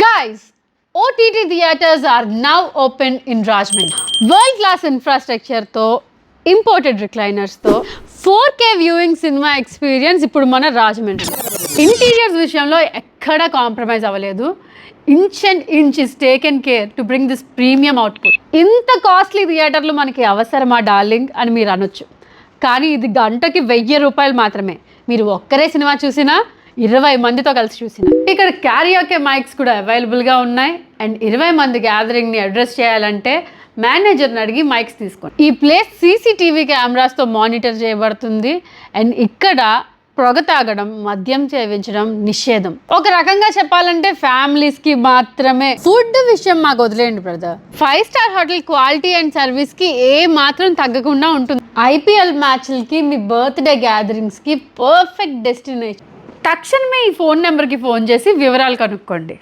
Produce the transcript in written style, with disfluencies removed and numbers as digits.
Guys, OTT theaters are now open in Rajahmundry. World-class infrastructure తో imported recliners తో 4K viewing cinema experience ఇప్పుడు మన Rajahmundry. Interiors విషయంలో ఎక్కడ కాంప్రమైజ్ అవ్వలేదు. Inch and inch is taken care to bring this premium output. ఇంత costly థియేటర్లు మనకి అవసరమా డార్లింగ్ అని మీరు అనొచ్చు. కానీ ఇది గంటకి 1000 రూపాయలు మాత్రమే. మీరు ఒక్కరే సినిమా చూసినా 20 మందితో కలిసి చూసిన. ఇక్కడ క్యారియోకే మైక్స్ కూడా అవైలబుల్గా ఉన్నాయి. అండ్ 20 మంది గ్యాదరింగ్ని అడ్రస్ చేయాలంటే మేనేజర్ని అడిగి మైక్స్ తీసుకోండి. ఈ ప్లేస్ CCTV కెమెరాస్తో మానిటర్ చేయబడుతుంది. అండ్ ఇక్కడ పొగ తాగడం, మద్యం సేవించడం నిషేధం. ఒక రకంగా చెప్పాలంటే ఫ్యామిలీస్కి మాత్రమే. ఫుడ్ విషయం మాకు వదిలేయండి brother. 5 star hotel quality and సర్వీస్కి ఏ మాత్రం తగ్గకుండా ఉంటుంది. IPL మ్యాచ్లకి, మీ బర్త్డే గ్యాదరింగ్స్కి పర్ఫెక్ట్ డెస్టినేషన్. తక్షణమే ఈ ఫోన్ నెంబర్కి ఫోన్ చేసి వివరాలు కనుక్కోండి.